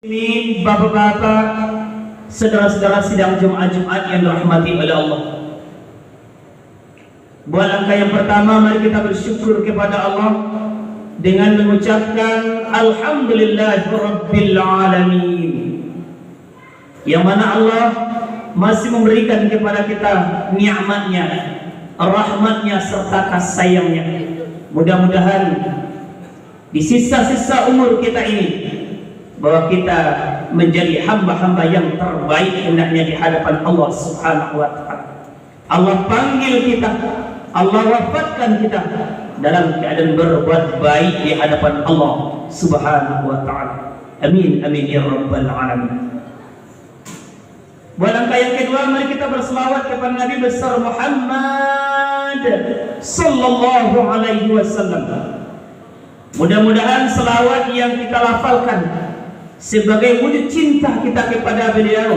Ini bapak-bapak, saudara-saudara sidang Jumat yang dirahmati oleh Allah. Buat langkah yang pertama, mari kita bersyukur kepada Allah dengan mengucapkan Alhamdulillahirabbil alamin. Yang mana Allah masih memberikan kepada kita nikmatnya, rahmatnya serta kasih sayangnya. Mudah-mudahan di sisa-sisa umur kita ini bahwa kita menjadi hamba-hamba yang terbaik hendaknya di hadapan Allah Subhanahu wa taala. Allah panggil kita, Allah wafatkan kita dalam keadaan berbuat baik di hadapan Allah Subhanahu wa taala. Amin amin ya rabbal alamin. Buat langkah yang kedua, mari kita berselawat kepada Nabi besar Muhammad sallallahu alaihi wasallam. Mudah-mudahan selawat yang kita lafalkan sebagai wujud cinta kita kepada beliau,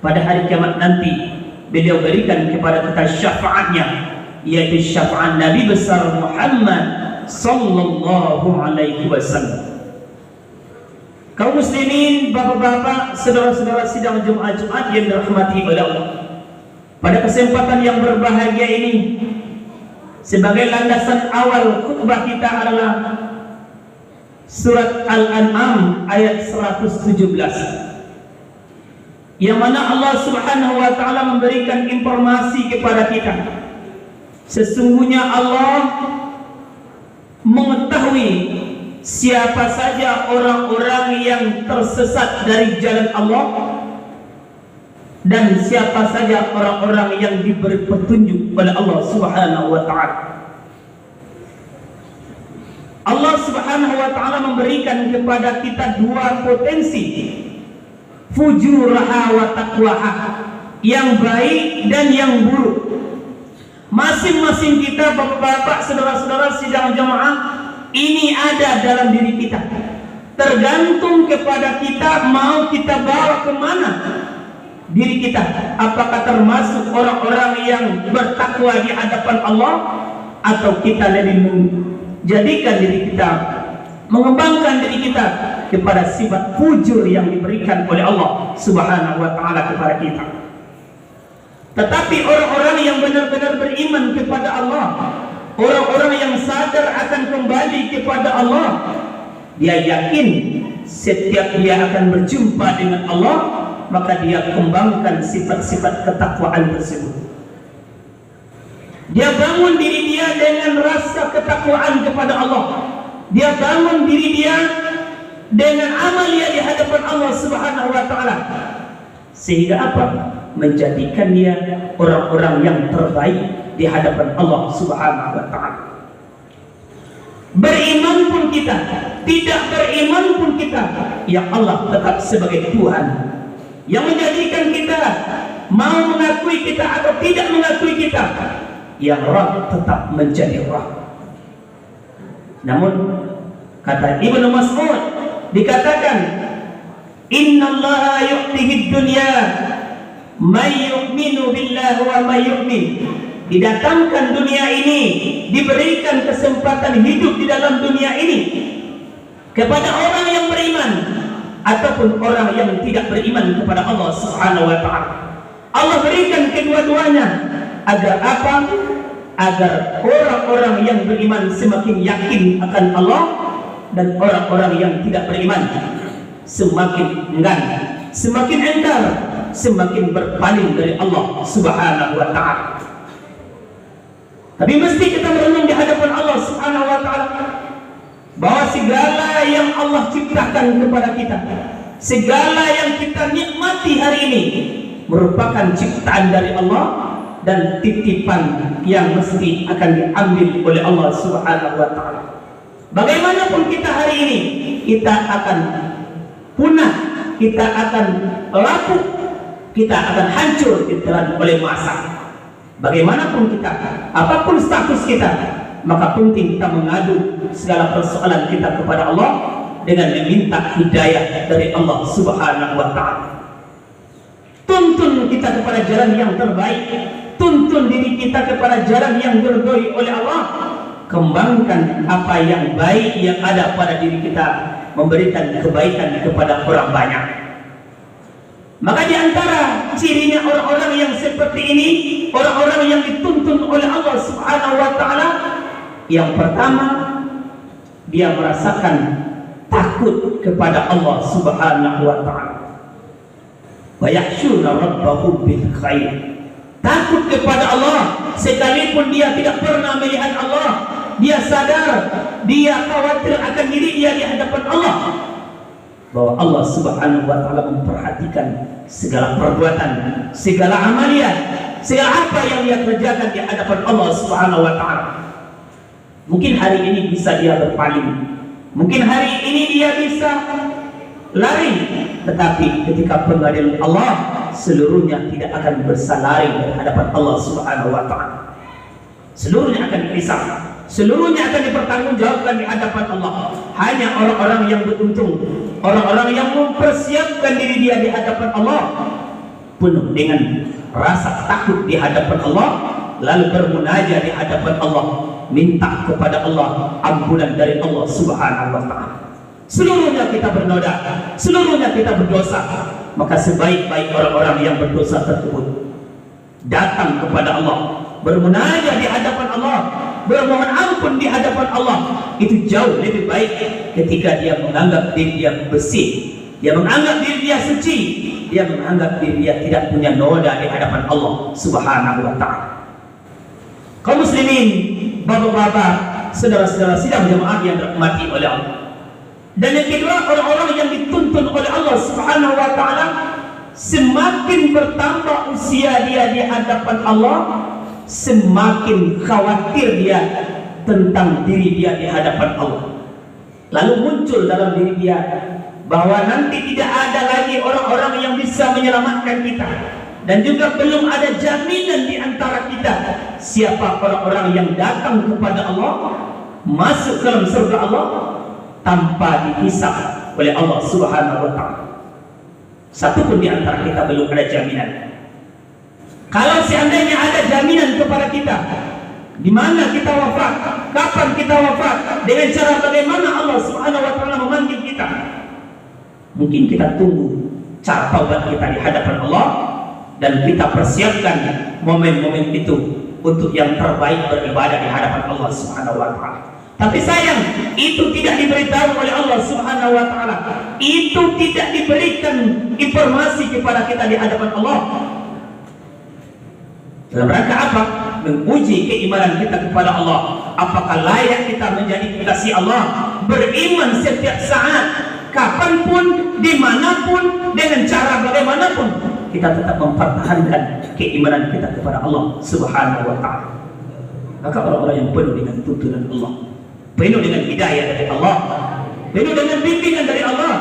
pada hari kiamat nanti beliau berikan kepada kita syafaatnya, yaitu syafaat Nabi besar Muhammad sallallahu alaihi wasallam. Kaum muslimin, bapak-bapak, saudara-saudara sidang Jumat yang dirahmati oleh Allah, pada kesempatan yang berbahagia ini, sebagai landasan awal khutbah kita adalah Surat Al-An'am ayat 117, yang mana Allah Subhanahu wa taala memberikan informasi kepada kita. Sesungguhnya Allah mengetahui siapa saja orang-orang yang tersesat dari jalan Allah, dan siapa saja orang-orang yang diberi petunjuk oleh Allah Subhanahu wa taala. Allah Subhanahu wa taala memberikan kepada kita dua potensi, fujuraha wa taqwaha, yang baik dan yang buruk. Masing-masing kita, bapak-bapak, saudara-saudara sidang jamaah, ini ada dalam diri kita. Tergantung kepada kita mau kita bawa kemana diri kita. Apakah termasuk orang-orang yang bertakwa di hadapan Allah, atau kita lebih jadikan diri kita, mengembangkan diri kita kepada sifat fujur yang diberikan oleh Allah Subhanahu wa taala kepada kita. Tetapi orang-orang yang benar-benar beriman kepada Allah, orang-orang yang sadar akan kembali kepada Allah, dia yakin setiap dia akan berjumpa dengan Allah, maka dia kembangkan sifat-sifat ketakwaan tersebut. Dia bangun diri dia dengan rasa ketakwaan kepada Allah. Dia bangun diri dia dengan amalia di hadapan Allah Subhanahu wa taala. Sehingga apa? Menjadikan dia orang-orang yang terbaik di hadapan Allah Subhanahu wa taala. Beriman pun kita, tidak beriman pun kita, ya Allah tetap sebagai Tuhan yang menjadikan kita, mau mengakui kita atau tidak mengakui kita, yang Rabb tetap menjadi Rabb. Namun kata Ibnu Mas'ud dikatakan, innallaha yu'tihi dunya may yu'minu billahi wa may yu'min. Didatangkan dunia ini, diberikan kesempatan hidup di dalam dunia ini kepada orang yang beriman ataupun orang yang tidak beriman kepada Allah Subhanahu wa taala. Allah berikan kedua-duanya agar apa? Agar orang-orang yang beriman semakin yakin akan Allah, dan orang-orang yang tidak beriman semakin enggan, semakin enggar, semakin berpaling dari Allah Subhanahu wa taala. Tapi mesti kita merenung di hadapan Allah Subhanahu wa taala bahwa segala yang Allah ciptakan kepada kita, segala yang kita nikmati hari ini merupakan ciptaan dari Allah dan titipan yang mesti akan diambil oleh Allah Subhanahu wa taala. Bagaimanapun kita hari ini, kita akan punah, kita akan lapuk, kita akan hancur ditelan oleh masa. Bagaimanapun kita, apapun status kita, maka penting kita mengadu segala persoalan kita kepada Allah dengan meminta hidayah dari Allah Subhanahu wa taala. Tuntun kita kepada jalan yang terbaik, tuntun diri kita kepada jalan yang diridhoi oleh Allah. Kembangkan apa yang baik yang ada pada diri kita, memberikan kebaikan kepada orang banyak. Maka di antara cirinya orang-orang yang seperti ini, orang-orang yang dituntun oleh Allah Subhanahu wa taala, yang pertama, dia merasakan takut kepada Allah Subhanahu wa taala. Wa yakhshuna rabbahum bil khair. Takut kepada Allah sekalipun dia tidak pernah melihat Allah. Dia sadar, dia khawatir akan diri dia di hadapan Allah, bahwa Allah Subhanahu wa taala memperhatikan segala perbuatan, segala amalan, segala apa yang dia kerjakan di hadapan Allah Subhanahu wa taala. Mungkin hari ini bisa dia berpaling, mungkin hari ini dia bisa lari, tetapi ketika pengadilan Allah, seluruhnya tidak akan bisa lari dari hadapan Allah Subhanahu wa taala. Seluruhnya akan dihisab, seluruhnya akan dipertanggungjawabkan di hadapan Allah. Hanya orang-orang yang beruntung, orang-orang yang mempersiapkan diri dia di hadapan Allah, penuh dengan rasa takut di hadapan Allah, lalu bermunajat di hadapan Allah, minta kepada Allah ampunan dari Allah Subhanahu wa taala. Seluruhnya kita bernoda, seluruhnya kita berdosa, maka sebaik-baik orang-orang yang berdosa tersebut datang kepada Allah, bermunajat di hadapan Allah, bermohon ampun di hadapan Allah. Itu jauh lebih baik ketika dia menganggap diri dia bersih, dia menganggap diri dia suci, dia menganggap diri dia tidak punya noda di hadapan Allah Subhanahu wa taala. Kaum muslimin, bapak-bapak, saudara-saudara sidang jemaah yang dirahmati oleh Allah. Dan yang kedua, orang-orang yang dituntun oleh Allah Subhanahu wa taala, semakin bertambah usia dia di hadapan Allah, semakin khawatir dia tentang diri dia di hadapan Allah. Lalu muncul dalam diri dia bahwa nanti tidak ada lagi orang-orang yang bisa menyelamatkan kita, dan juga belum ada jaminan di antara kita siapa orang-orang yang datang kepada Allah, masuk ke dalam surga Allah tanpa dihisab oleh Allah Subhanahu wa taala. Satu pun di antara kita belum ada jaminan. Kalau seandainya ada jaminan kepada kita, di mana kita wafat, kapan kita wafat, dengan cara bagaimana Allah Subhanahu wa taala memanggil kita, mungkin kita tunggu cara taubat kita di hadapan Allah, dan kita persiapkan momen-momen itu untuk yang terbaik beribadah di hadapan Allah Subhanahu wa taala. Tapi sayang, itu tidak diberitahu oleh Allah Subhanahu wa taala. Itu tidak diberikan informasi kepada kita di hadapan Allah. Dalam rangka apa? Menguji keimanan kita kepada Allah. Apakah layak kita menjadi kekasih Allah, beriman setiap saat, kapanpun, dimanapun, dengan cara bagaimanapun, kita tetap mempertahankan keimanan kita kepada Allah Subhanahu wa taala. Maka orang-orang yang penuh dengan tuntunan Allah, penuh dengan hidayah dari Allah, penuh dengan bimbingan dari Allah,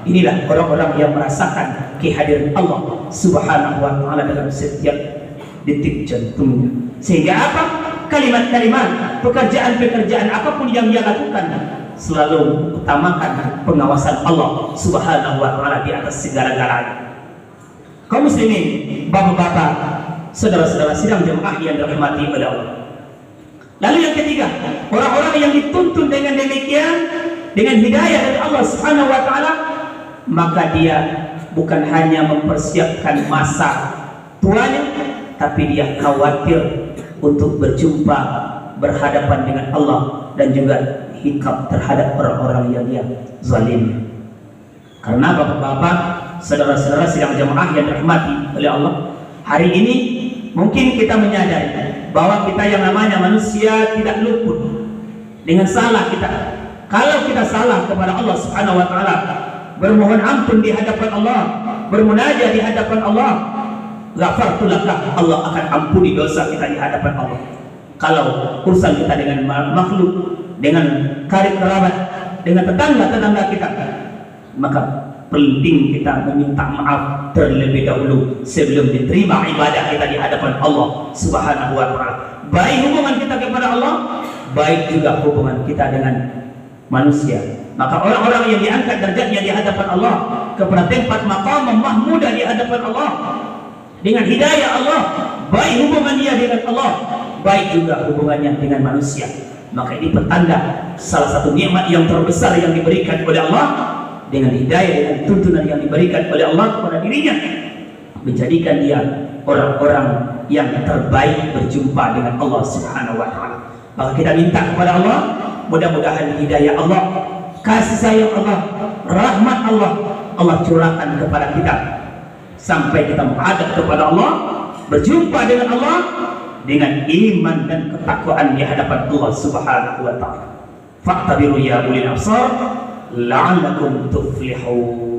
inilah orang-orang yang merasakan kehadiran Allah Subhanahu wa taala dalam setiap detik jantungnya. Sehingga apa? Kalimat-kalimat, pekerjaan-pekerjaan apapun yang dia lakukan selalu utamakan pengawasan Allah Subhanahu wa taala di atas segala-galanya. Kaum muslimin, bapak-bapak, saudara-saudara sidang jemaah yang dirahmati oleh Allah. Lalu yang ketiga, orang-orang yang dituntun dengan demikian, dengan hidayah dari Allah Subhanahu wa taala, maka dia bukan hanya mempersiapkan masa tuanya, tapi dia khawatir untuk berjumpa, berhadapan dengan Allah, dan juga hikap terhadap orang-orang yang dia zalim. Karena bapak-bapak, saudara-saudara sidang jemaah yang dirahmati oleh Allah, hari ini mungkin kita menyadari bahwa kita yang namanya manusia tidak luput dengan salah kita. Kalau kita salah kepada Allah Subhanahu wa taala, bermohon ampun di hadapan Allah, bermunajat di hadapan Allah, ghafartu laka, Allah akan ampuni dosa kita di hadapan Allah. Kalau urusan kita dengan makhluk, dengan karib kerabat, dengan tetangga-tetangga kita, maka penting kita meminta maaf terlebih dahulu sebelum diterima ibadah kita di hadapan Allah Subhanahu wa taala. Baik hubungan kita kepada Allah, baik juga hubungan kita dengan manusia. Maka orang-orang yang diangkat derajatnya di hadapan Allah kepada tempat maqam mahmudah di hadapan Allah, dengan hidayah Allah, baik hubungan dia dengan Allah, baik juga hubungannya dengan manusia. Maka ini petanda salah satu nikmat yang terbesar yang diberikan oleh Allah, dengan hidayah, dengan tuntunan yang diberikan oleh Allah kepada dirinya, menjadikan dia orang-orang yang terbaik berjumpa dengan Allah Subhanahu wa Ta'ala. Maka kita minta kepada Allah, mudah-mudahan hidayah Allah, kasih sayang Allah, rahmat Allah, Allah curahkan kepada kita sampai kita menghadap kepada Allah, berjumpa dengan Allah dengan iman dan ketakwaan di hadapan Allah Subhanahu wa Ta'ala. Fa'tabiru ya ulil absar la'allakum tuflihun.